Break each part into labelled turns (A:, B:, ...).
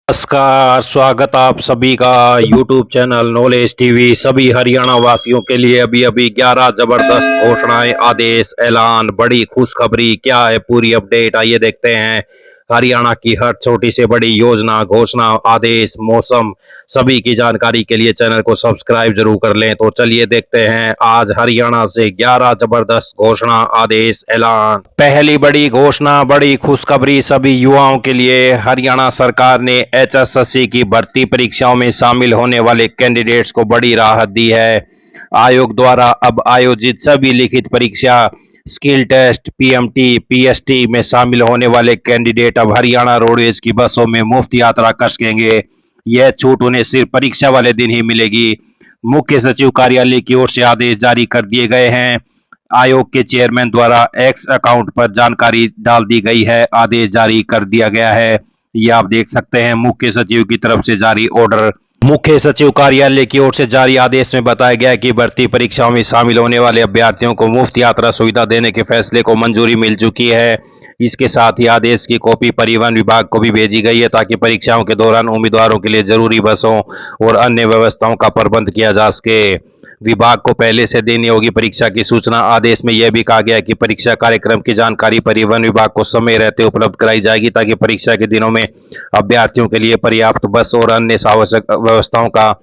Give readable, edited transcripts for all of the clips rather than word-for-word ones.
A: नमस्कार, स्वागत आप सभी का YouTube चैनल नॉलेज टीवी। सभी हरियाणा वासियों के लिए अभी अभी 11 जबरदस्त घोषणाएं, आदेश, ऐलान, बड़ी खुशखबरी क्या है पूरी अपडेट आइए देखते हैं। हरियाणा की हर छोटी से बड़ी योजना, घोषणा, आदेश, मौसम सभी की जानकारी के लिए चैनल को सब्सक्राइब जरूर कर लें। तो चलिए देखते हैं आज हरियाणा से 11 जबरदस्त घोषणा, आदेश, ऐलान। पहली बड़ी घोषणा, बड़ी खुशखबरी सभी युवाओं के लिए। हरियाणा सरकार ने एचएसएससी की भर्ती परीक्षाओं में शामिल होने वाले कैंडिडेट्स को बड़ी राहत दी है। आयोग द्वारा अब आयोजित सभी लिखित परीक्षा, स्किल टेस्ट, पीएमटी, पीएसटी में शामिल होने वाले कैंडिडेट अब हरियाणा रोडवेज की बसों में मुफ्त यात्रा कर सकेंगे। यह छूट उन्हें सिर्फ परीक्षा वाले दिन ही मिलेगी। मुख्य सचिव कार्यालय की ओर से आदेश जारी कर दिए गए हैं। आयोग के चेयरमैन द्वारा एक्स अकाउंट पर जानकारी डाल दी गई है। आदेश जारी कर दिया गया है। ये आप देख सकते हैं मुख्य सचिव की तरफ से जारी ऑर्डर। मुख्य सचिव कार्यालय की ओर से जारी आदेश में बताया गया है कि भर्ती परीक्षाओं में शामिल होने वाले अभ्यर्थियों को मुफ्त यात्रा सुविधा देने के फैसले को मंजूरी मिल चुकी है। इसके साथ ही आदेश की कॉपी परिवहन विभाग को भी भेजी गई है ताकि परीक्षाओं के दौरान उम्मीदवारों के लिए जरूरी बसों और अन्य व्यवस्थाओं का प्रबंध किया जा सके। विभाग को पहले से देनी होगी परीक्षा की सूचना। आदेश में यह भी कहा गया है कि परीक्षा कार्यक्रम की जानकारी परिवहन विभाग को समय रहते उपलब्ध कराई जाएगी ताकि परीक्षा के दिनों में अभ्यर्थियों के लिए पर्याप्त बस और अन्य आवश्यक व्यवस्थाओं का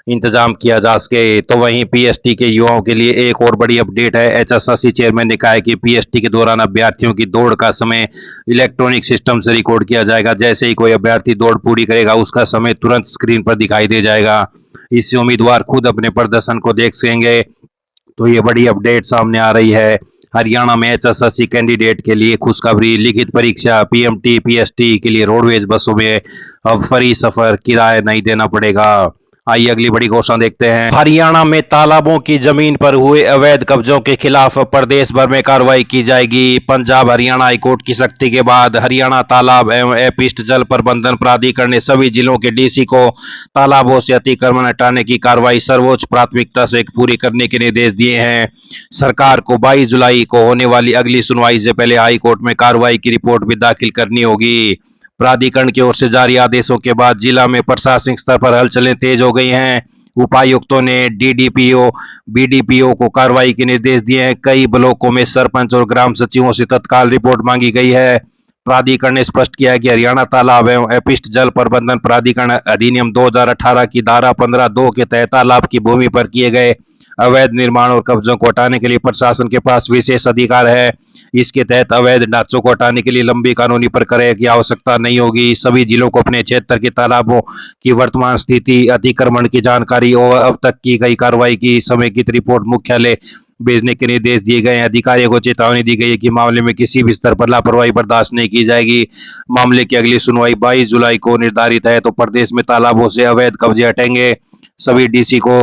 A: इंतजाम किया जा सके। तो वहीं पीएसटी के युवाओं के लिए एक और बड़ी अपडेट है। एचएसएससी चेयरमैन ने कहा है कि पीएसटी के दौरान अभ्यर्थियों की दौड़ का समय इलेक्ट्रॉनिक सिस्टम से रिकॉर्ड किया जाएगा। जैसे ही कोई अभ्यर्थी दौड़ पूरी करेगा उसका समय तुरंत स्क्रीन पर दिखाई दे जाएगा। इससे उम्मीदवार खुद अपने प्रदर्शन को देख सकेंगे। तो ये बड़ी अपडेट सामने आ रही है। हरियाणा में एचएसएससी कैंडिडेट के लिए खुशखबरी, लिखित परीक्षा, पीएमटी, पीएसटी के लिए रोडवेज बसों में अब फ्री सफर, किराया नहीं देना पड़ेगा। आइए अगली बड़ी घोषणा देखते हैं। हरियाणा में तालाबों की जमीन पर हुए अवैध कब्जों के खिलाफ प्रदेश भर में कार्रवाई की जाएगी। पंजाब हरियाणा हाईकोर्ट की सख्ती के बाद हरियाणा तालाब एवं अपशिष्ट जल प्रबंधन प्राधिकरण ने सभी जिलों के डीसी को तालाबों से अतिक्रमण हटाने की कार्रवाई सर्वोच्च प्राथमिकता से पूरी करने के निर्देश दिए हैं। सरकार को 22 जुलाई को होने वाली अगली सुनवाई से पहले हाईकोर्ट में कार्रवाई की रिपोर्ट भी दाखिल करनी होगी। प्राधिकरण की ओर से जारी आदेशों के बाद जिला में प्रशासनिक स्तर पर हलचलें तेज हो गई हैं। उपायुक्तों ने डीडीपीओ, बीडीपीओ को कार्रवाई के निर्देश दिए हैं। कई ब्लॉकों में सरपंच और ग्राम सचिवों से तत्काल रिपोर्ट मांगी गई है। प्राधिकरण ने स्पष्ट किया है कि हरियाणा तालाब एवं अपशिष्ट जल प्रबंधन प्राधिकरण अधिनियम 2018 की धारा 15(2) के तहत तालाब की भूमि पर किए गए अवैध निर्माण और कब्जों को हटाने के लिए प्रशासन के पास विशेष अधिकार है। इसके तहत अवैध ढांचों को हटाने के लिए लंबी कानूनी प्रक्रिया की आवश्यकता नहीं होगी। सभी जिलों को अपने क्षेत्र के तालाबों की वर्तमान स्थिति, अतिक्रमण की जानकारी और अब तक की गई कार्रवाई की समेकित रिपोर्ट मुख्यालय भेजने के निर्देश दिए गए हैं। अधिकारियों को चेतावनी दी गई है कि मामले में किसी भी स्तर पर लापरवाही बर्दाश्त नहीं की जाएगी। मामले की अगली सुनवाई 22 जुलाई को निर्धारित है। तो प्रदेश में तालाबों से अवैध कब्जे हटेंगे। सभी डीसी को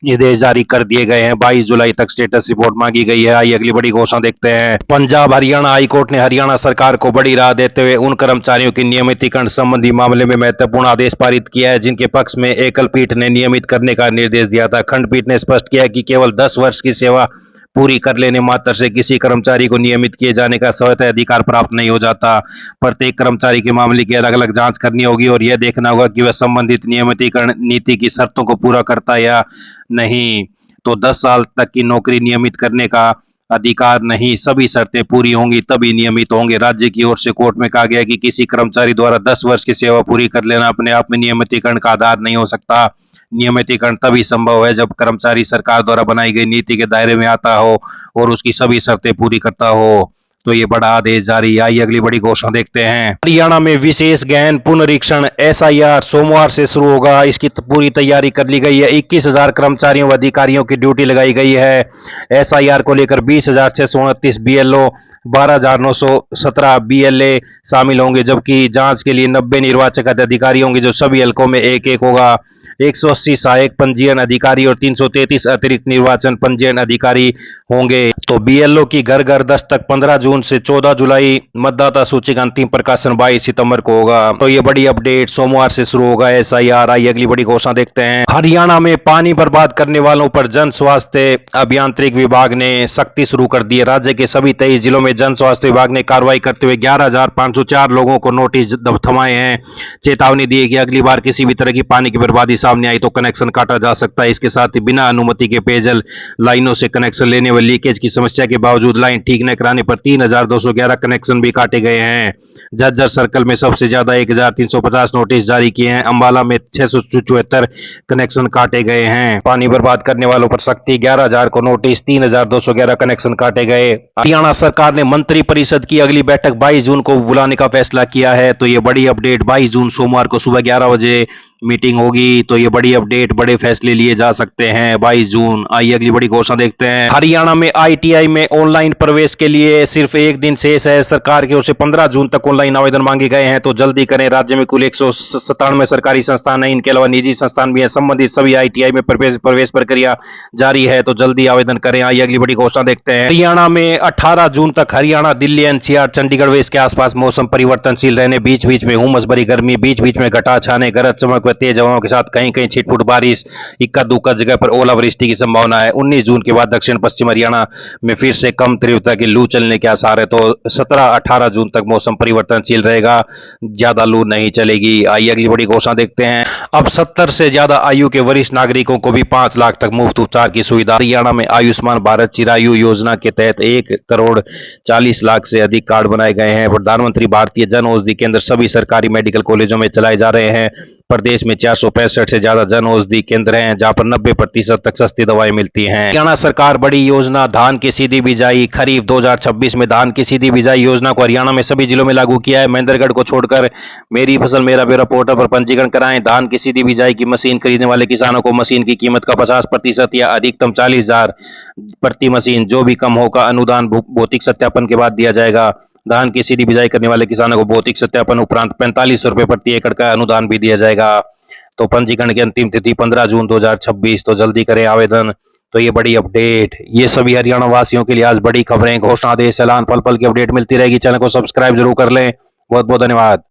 A: निर्देश जारी कर दिए गए हैं। 22 जुलाई तक स्टेटस रिपोर्ट मांगी गई है। आइए अगली बड़ी घोषणा देखते हैं। पंजाब हरियाणा हाईकोर्ट ने हरियाणा सरकार को बड़ी राहत देते हुए उन कर्मचारियों की नियमितीकरण संबंधी मामले में महत्वपूर्ण आदेश पारित किया है जिनके पक्ष में एकल पीठ ने नियमित करने का निर्देश दिया था। खंडपीठ ने स्पष्ट किया कि केवल 10 वर्ष की सेवा पूरी कर लेने मात्र से किसी कर्मचारी को नियमित किए जाने का स्वतः अधिकार प्राप्त नहीं हो जाता। प्रत्येक कर्मचारी के मामले की अलग अलग जांच करनी होगी और यह देखना होगा कि वह संबंधित नियमितीकरण नीति की शर्तों को पूरा करता है या नहीं। तो 10 साल तक की नौकरी नियमित करने का अधिकार नहीं, सभी शर्तें पूरी होंगी तभी नियमित होंगे। राज्य की ओर से कोर्ट में कहा गया कि किसी कर्मचारी द्वारा 10 वर्ष की सेवा पूरी कर लेना अपने आप में नियमितीकरण का आधार नहीं हो सकता। नियमितीकरण तभी संभव है जब कर्मचारी सरकार द्वारा बनाई गई नीति के दायरे में आता हो और उसकी सभी शर्तें पूरी करता हो। तो ये बड़ा आदेश जारी। आइए अगली बड़ी घोषणा देखते हैं। हरियाणा में विशेष गहन पुनरीक्षण एसआईआर सोमवार से शुरू होगा। इसकी पूरी तैयारी कर ली गई है। 21,000 कर्मचारियों व अधिकारियों की ड्यूटी लगाई गई है। एसआईआर को लेकर 20,629 बीएलओ, 12,917 बीएलए शामिल होंगे, जबकि जांच के लिए 90 निर्वाचक अधिकारी होंगे जो सभी हलकों में एक एक होगा। 180 सहायक पंजीयन अधिकारी और 333 अतिरिक्त निर्वाचन पंजीयन अधिकारी होंगे। तो बीएलओ की घर घर दस्तक 15 जून से 14 जुलाई, मतदाता सूची का अंतिम प्रकाशन 22 सितंबर को होगा। तो ये बड़ी अपडेट, सोमवार से शुरू होगा एसआईआर। आइए अगली बड़ी घोषणा देखते हैं। हरियाणा में पानी बर्बाद करने वालों पर जन स्वास्थ्य अभियांत्रिक विभाग ने सख्ती शुरू कर दी है। राज्य के सभी 23 जिलों में जन स्वास्थ्य विभाग ने कार्रवाई करते हुए 11,504 लोगों को नोटिस थमाए हैं। चेतावनी दी है कि अगली बार किसी भी तरह की पानी की बर्बादी सामने आई तो कनेक्शन काटा जा सकता है। इसके साथ ही बिना अनुमति के पेयजल लाइनों से कनेक्शन लेने व लीकेज की समस्या के बावजूद लाइन ठीक न कराने पर 3,211 कनेक्शन भी काटे गए हैं। झज्जर सर्कल में सबसे ज्यादा 1,350 नोटिस जारी किए हैं। अंबाला में 674 कनेक्शन काटे गए हैं। पानी बर्बाद करने वालों पर सख्ती, 11,000 को नोटिस, 3,211 कनेक्शन काटे गए। हरियाणा सरकार ने मंत्री परिषद की अगली बैठक 22 जून को बुलाने का फैसला किया है। तो ये बड़ी अपडेट, 22 जून सोमवार को सुबह 11 बजे मीटिंग होगी। तो ये बड़ी अपडेट, बड़े फैसले लिए जा सकते हैं 22 जून। आइए अगली बड़ी घोषणा देखते हैं। हरियाणा में आईटीआई में ऑनलाइन प्रवेश के लिए सिर्फ एक दिन शेष है। सरकार की ओर से 15 जून तक ऑनलाइन आवेदन मांगे गए हैं, तो जल्दी करें। राज्य में कुल 197 सरकारी संस्थान है, इनके अलावा निजी संस्थान भी है। संबंधित सभी आईटीआई में प्रवेश प्रक्रिया जारी है, तो जल्दी आवेदन करें। आइए अगली बड़ी घोषणा देखते हैं। हरियाणा में 18 जून तक हरियाणा, दिल्ली, एनसीआर, चंडीगढ़ व इसके आसपास मौसम परिवर्तनशील रहने, बीच बीच में उमस भरी गर्मी, बीच बीच में घटा छाने, गरज चमक तेज हवाओं के साथ कहीं कहीं छिटपुट बारिश, इक्का दुक्का जगह पर ओलावृष्टि की संभावना है। 19 जून के बाद दक्षिण पश्चिम हरियाणा में फिर से कम तीव्रता की लू चलने के आसार है। तो 17-18 जून तक मौसम परिवर्तनशील रहेगा, ज्यादा लू नहीं चलेगी। आइए अगली बड़ी घोषणा देखते हैं। अब 70 से ज्यादा आयु के वरिष्ठ नागरिकों को भी 5 लाख तक मुफ्त उपचार की सुविधा। हरियाणा में आयुष्मान भारत चिरायु योजना के तहत 1,40,00,000 से अधिक कार्ड बनाए गए हैं। प्रधानमंत्री भारतीय जन औषधि केंद्र सभी सरकारी मेडिकल कॉलेजों में चलाए जा रहे हैं। प्रदेश में 465 से ज्यादा जन औषधि केंद्र हैं, जहां पर 90% तक सस्ती दवाएं मिलती हैं। हरियाणा सरकार बड़ी योजना, धान की सीधी बिजाई। खरीफ 2026 में धान की सीधी बिजाई योजना को हरियाणा में सभी जिलों में लागू किया है। महेंद्रगढ़ को छोड़कर मेरी फसल मेरा ब्यौरा पोर्टल पर पंजीकरण कराएं। धान की सीधी बिजाई की मशीन खरीदने वाले किसानों को मशीन की कीमत का 50% या अधिकतम 40,000 प्रति मशीन, जो भी कम होगा, अनुदान भौतिक सत्यापन के बाद दिया जाएगा। धान की सीधी बिजाई करने वाले किसानों को भौतिक सत्यापन उपरांत 4500 रुपए प्रति एकड़ का अनुदान भी दिया जाएगा। तो पंजीकरण की अंतिम तिथि 15 जून 2026, तो जल्दी करें आवेदन। तो ये बड़ी अपडेट, ये सभी हरियाणा वासियों के लिए आज बड़ी खबरें, घोषणा, आदेश, ऐलान, पल पल की अपडेट मिलती रहेगी। चैनल को सब्सक्राइब जरूर कर लें। बहुत बहुत धन्यवाद।